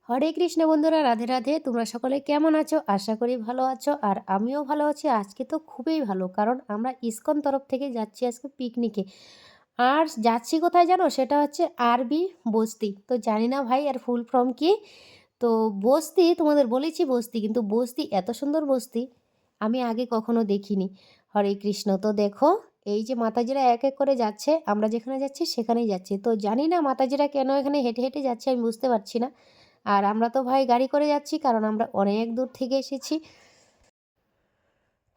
হরে কৃষ্ণ বন্ধুরা, রাধে রাধে। তোমরা সকলে কেমন আছো? আশা করি ভালো আছো। আর আমিও ভালো আছি। আজকে তো খুবই ভালো, কারণ আমরা ইসকন তরফ থেকে যাচ্ছি আজকে পিকনিকে। আর যাচ্ছি কোথায় জানো? সেটা হচ্ছে আরবি বস্তি। তো জানি না ভাই এর ফুল ফর্ম কি। তো বস্তি তোমাদের বলেছি বস্তি, কিন্তু বস্তি এত সুন্দর বস্তি আমি আগে কখনো দেখিনি। হরে কৃষ্ণ। তো দেখো, এই যে মাতাজিরা এক এক করে যাচ্ছে, আমরা যেখানে যাচ্ছি সেখানেই যাচ্ছি। তো জানি না মাতাজিরা কেন এখানে হেঁটে হেঁটে যাচ্ছে, আমি বুঝতে পারছি না। আর আমরা তো ভাই গাড়ি করে যাচ্ছি, কারণ আমরা অনেক দূর থেকে এসেছি।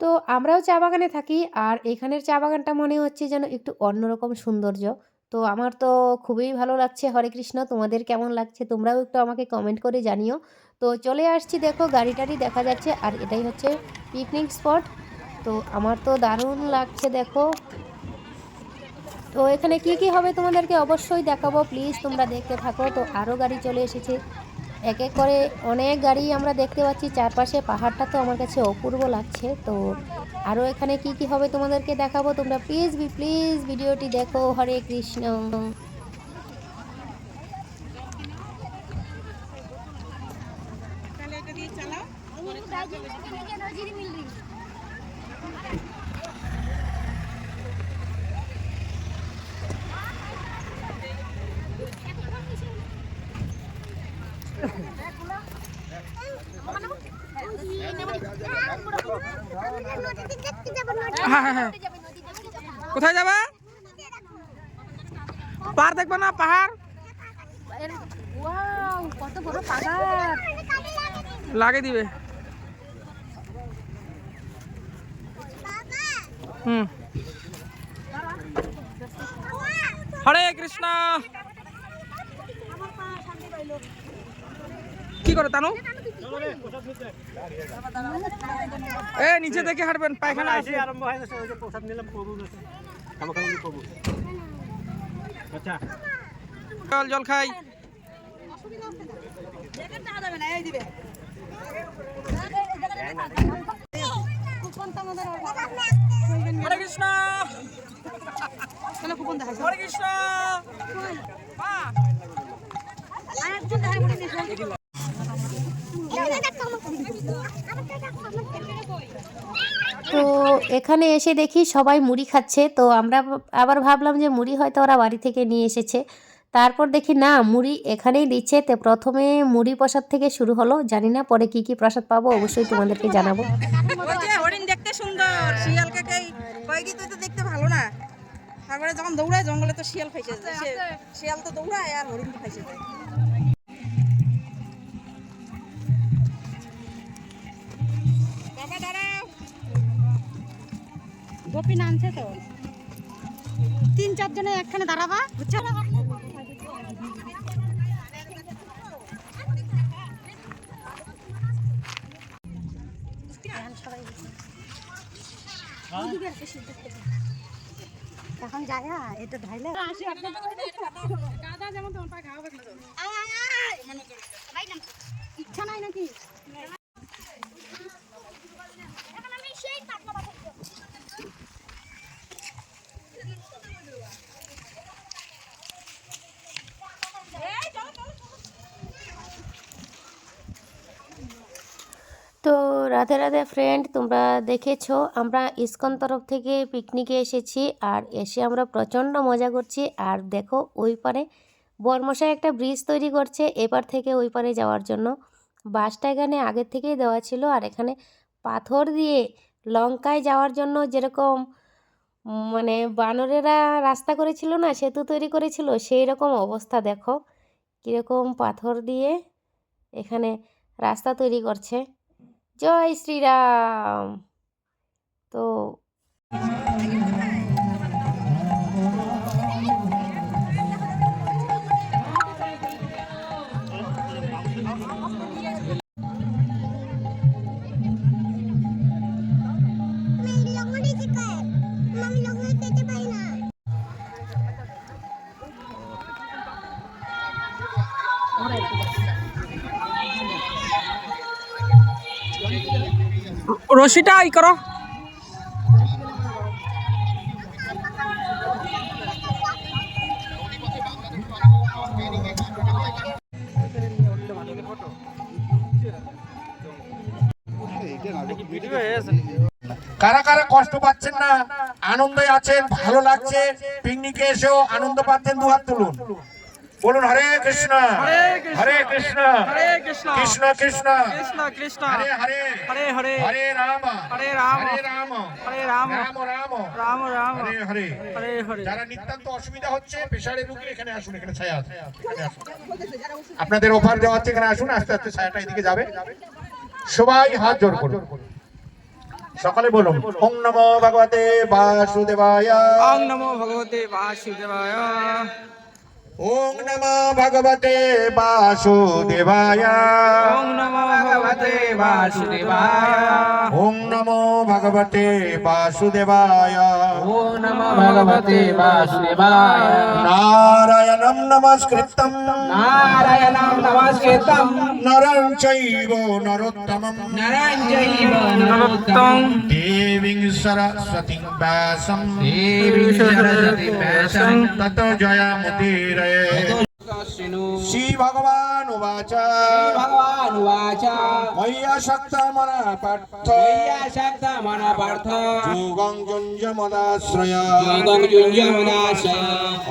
তো আমরাও চা বাগানে থাকি, আর এখানের চা বাগানটা মনে হচ্ছে যেন একটু অন্যরকম সৌন্দর্য। তো আমার তো খুবই ভালো লাগছে। হরে কৃষ্ণ। তোমাদের কেমন লাগছে তোমরাও একটু আমাকে কমেন্ট করে জানিও। তো চলে আসছি, দেখো গাড়ি টাড়ি দেখা যাচ্ছে, আর এটাই হচ্ছে পিকনিক স্পট। তো আমার তো দারুণ লাগছে দেখো। তো এখানে কি কি হবে তোমাদেরকে অবশ্যই দেখাবো, প্লিজ তোমরা দেখতে থাকো। তো আরও গাড়ি চলে এসেছে এক এক করে, অনেক গাড়ি আমরা দেখতে পাচ্ছি চারপাশে। পাহাড়টা তো আমার কাছে অপূর্ব লাগছে। তো আরও এখানে কি কি হবে তোমাদেরকে দেখাবো, তোমরা প্লিজ প্লিজ ভিডিওটি দেখো। হরে কৃষ্ণ। কোথায় যাবা? পাহাড় দেখবো না? পাহাড় কত বড় পাহাড় লাগে দিবে। হরে কৃষ্ণ। কি করে তানু? এ নিচে দেখে হাঁটবেন, পায়খানা আছে। আরম্ভ হয়ে গেছে, ওই যে প্রসাদ নিলাম, প্রভু গেছে খামাখালি প্রভু। আচ্ছা জল জল খাই। হরে কৃষ্ণ। হরে কৃষ্ণ। তো এখানে এসে দেখি সবাই মুড়ি খাচ্ছে। তো আমরা আবার ভাবলাম যে মুড়ি হয়তো ওরা বাড়ি থেকে নিয়ে এসেছে। তারপর দেখি না, মুড়ি এখানেই দিচ্ছে। তো প্রথমে মুড়ি প্রসাদ থেকে শুরু হলো, জানি না পরে কি কি প্রসাদ পাবো, অবশ্যই তোমাদেরকে জানাবো। ওই যে হরিণ দেখতে সুন্দর, শিয়ালকে কয় কি তুই তো দেখতে ভালো না। তারপরে যখন দৌড়ায় জঙ্গলে তো শিয়াল ফাইসে যায়, শিয়াল তো দৌড়ায় আর হরিণ তো ফাইসে যায়। বাবা দাঁড়াও, গোপী নামছে তো, 3-4 জনে একখানে দাঁড়াবা, বুঝছো? এখন যায় এটা ঢাইলে যেমন তোমার পায়ে ঘাও বেগলা যাবে, ইচ্ছা নাই নাকি? তো রাধে রাধে ফ্রেন্ড, তোমরা দেখেছো আমরা ইসকন তরফ থেকে পিকনিকে এসেছি, আর এসে আমরা প্রচণ্ড মজা করছি। আর দেখো ওই পারে বর্মশাই একটা ব্রিজ তৈরি করছে এপার থেকে ওই পারে যাওয়ার জন্য। বাসটা এখানে আগের থেকেই দেওয়া ছিল, আর এখানে পাথর দিয়ে লঙ্কায় যাওয়ার জন্য যেরকম মানে বানরেরা রাস্তা করেছিল না, সেতু তৈরি করেছিল, সেই রকম অবস্থা। দেখো কীরকম পাথর দিয়ে এখানে রাস্তা তৈরি করছে। জয় শ্রীরাম। তো রশিটা ই করো। কারা কারা কষ্ট পাচ্ছেন না, আনন্দে আছেন, ভালো লাগছে, পিকনিকে এসেও আনন্দ পাচ্ছেন, দুহাত তুলুন, বলুন হরে কৃষ্ণ হরে কৃষ্ণ কৃষ্ণ কৃষ্ণ কৃষ্ণ হরে হরে হরে হরে হরে রাম হরে রাম হরে রাম হরে রাম রাম রাম রাম রাম হরে হরে। হরে হরে। যারা নিতান্ত অসুবিধা হচ্ছে, প্রেসারের রোগী এখানে আসুন, এখানে ছায়া আছে, এখানে আসুন। আপনাদের অফার দেওয়া হচ্ছে, এখানে আসুন, আস্তে আস্তে ছায়াটা এদিকে যাবে। সবাই হাত জোড় করুন, সকলে বলুন ওং নমো ভগবতে বাসুদেবায়, ওং নমো ভগবতে বাসুদেবায়, ওং নমো ভগবতে বাসুদেবায়, ওং নমো ভগবতে বাসুদেবায়, ওং নমো ভগবতে বাসুদেবায়, ওং নমো ভগবতে বাসুদেবায়, নারায়ণং নমস্কৃত্যং নারায়ণং নমস্কৃত্যং নরং চৈব নরোত্তমং নরং চৈব নরোত্তমং দেবীং সরস্বতীং ব্যাসং দেবী সরস্বতী ব্যাসং ততো জয়মুদীরয়ে। শ্রী ভগবান উবাচ ভগবান উবাচ ময়্যাসক্তমনা পার্থ পার্থ যোগং যুঞ্জমদাশ্রয় যোগং যুঞ্জমদাশ্রয়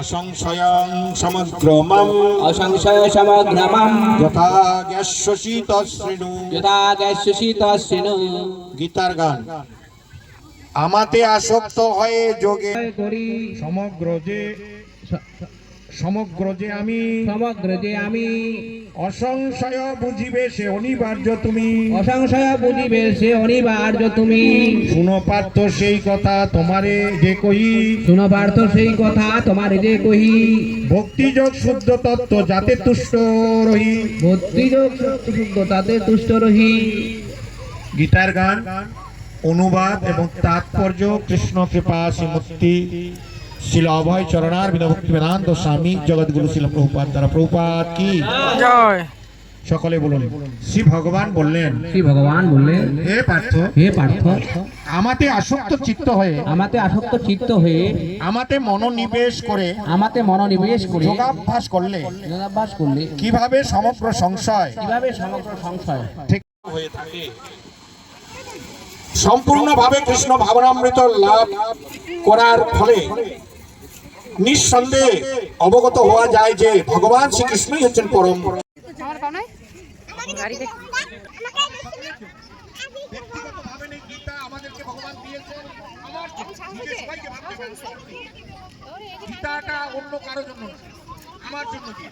অসংশয়ং সমগ্রমম অসংশয় সমগ্রমম যথা গ্যাস্যসি তৎশৃণু। যথা গ্যাস্যসি তৎশৃণু। গীতার গান। আমাতে আসক্ত হয়ে যোগে সমগ্র যে আমি অসংশয় বুঝিবে সে অনিবার্য তুমি, অসংশয় বুঝিবে সে অনিবার্য তুমি। শুনো পার্থ সেই কথা তোমারে যে কহি, শুনো পার্থ সেই কথা তোমার যে কহি। ভক্তিযোগ শুদ্ধ তত্ত্ব যাতে তুষ্ট রহি। ভক্তিযোগ শুদ্ধ তাতে তুষ্ট রহি। গীতার গান অনুবাদ এবং তাৎপর্য কৃষ্ণ কৃপা শ্রীমূর্তি শিল অভয় চরণার বিনা ভক্তি বেদান্ত স্বামী জগৎগুরু শিল প্রভুপাদ দ্বারা। প্রভুপাদ কি জয়। সকলে বলুন। শ্রী ভগবান বললেন, শ্রী ভগবান বললেন, হে পার্থ, হে পার্থ, আমাতে আসক্ত চিত্ত হয়ে, আমাতে আসক্ত চিত্ত হয়ে, আমাতে মনোনিবেশ করে, আমাতে মনোনিবেশ করে যোগাভ্যাস করলে যোগাভ্যাস করলে কিভাবে সমগ্র সংশয় কিভাবে সমগ্র সংশয় ঠিক হয়ে থাকে। সম্পূর্ণভাবে কৃষ্ণ ভাবনামৃত লাভ করার ফলে নিঃসন্দেহে অবগত হওয়া যায় যে ভগবান শ্রীকৃষ্ণই হচ্ছেন পরম। গীতাটা অন্য কারোর জন্য না, আমার জন্য দিয়ে।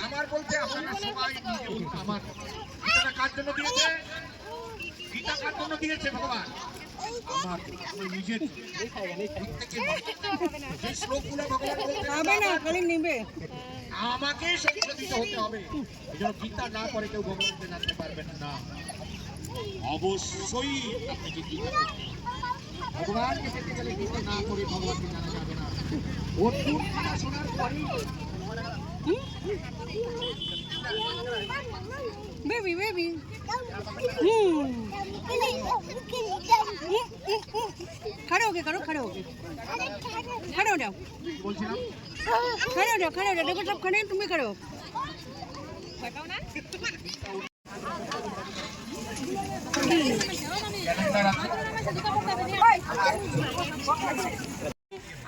আমার বলতে আপনারা সবাই নিজে বলুন, আমার গীতাটা কার জন্য দিয়েছে? গীতা কার জন্য দিয়েছে ভগবান? আমার নিজের। যে শ্লোকগুলো ভগবান বলতে হবে না, খালি নেবে, আমাকেই সংশোধিত হতে হবে। এজন্য গীতা না পড়ে কেউ ভগবানকে জানতে পারবেন না। অবশ্যই আপনাকে গীতা পড়তে হবে। ভগবানকে পেতে গেলে গীতা না পড়ে ভগবানকে জানা যাবে না। অর্জুন গীতা শোনার পরেই বেবি বেবি खड़े हो गए करो खड़े हो गए खड़े हो जाओ खड़े हो जाओ देखो सब खड़े हैं तुम भी खड़े हो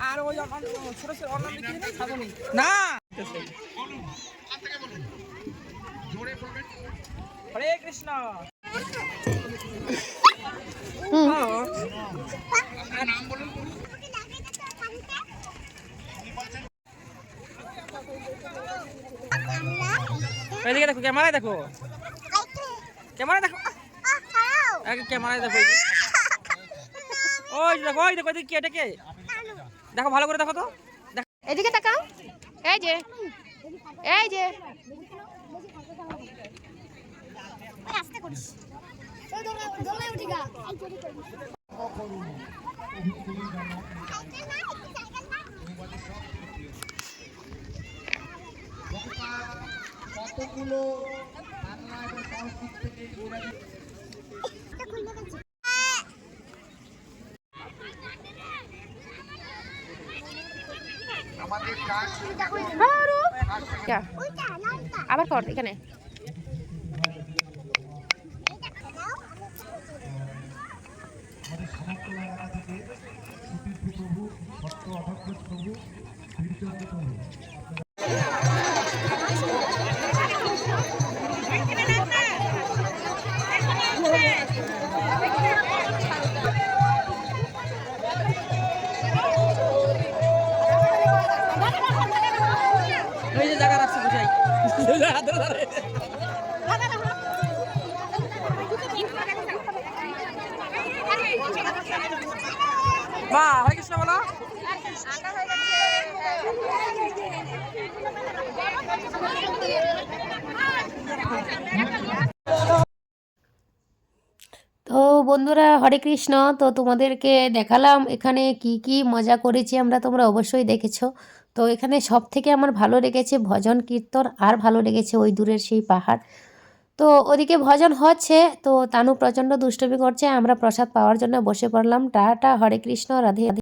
আর ওই ছোট ছোট অনলাইন দিকে খাবো না। হরে কৃষ্ণ। এদিকে দেখো, ক্যামেরায় দেখো, ক্যামেরায় দেখো, ক্যামেরায় দেখো। ওই দেখো, ওই দেখো, এদিকে এটা কে? দেখো ভালো করে দেখো তো। এদিকে তাকাও। এই যে এই যে আস্তে করিস দৌড়ে উঠি গা কতগুলো বাংলা এবং সংস্কৃত থেকে আমাদের কাজ আবার কর এখানে। সমতলা এলাকা থেকে সুতীর্থ প্রভু, ভক্ত অভক্ষ প্রভু, বীরচন্দ্র প্রভু। ওই যে জায়গা রাখছে বুঝাই ধরে ধরে মা হরে কৃষ্ণ বলো। তো বন্ধুরা হরে কৃষ্ণ, তো তোমাদেরকে দেখালাম এখানে কি কি মজা করেছি আমরা, তোমরা অবশ্যই দেখেছো। তো এখানে সব থেকে আমার ভালো লেগেছে ভজন কীর্তন, আর ভালো লেগেছে ওই দূরের সেই পাহাড়। তো ওদিকে ভজন হচ্ছে, তো তানু প্রচণ্ড দুষ্টুমি করছে, আমরা প্রসাদ পাওয়ার জন্য বসে পড়লাম। টাটা, হরে কৃষ্ণ, রাধে রাধে।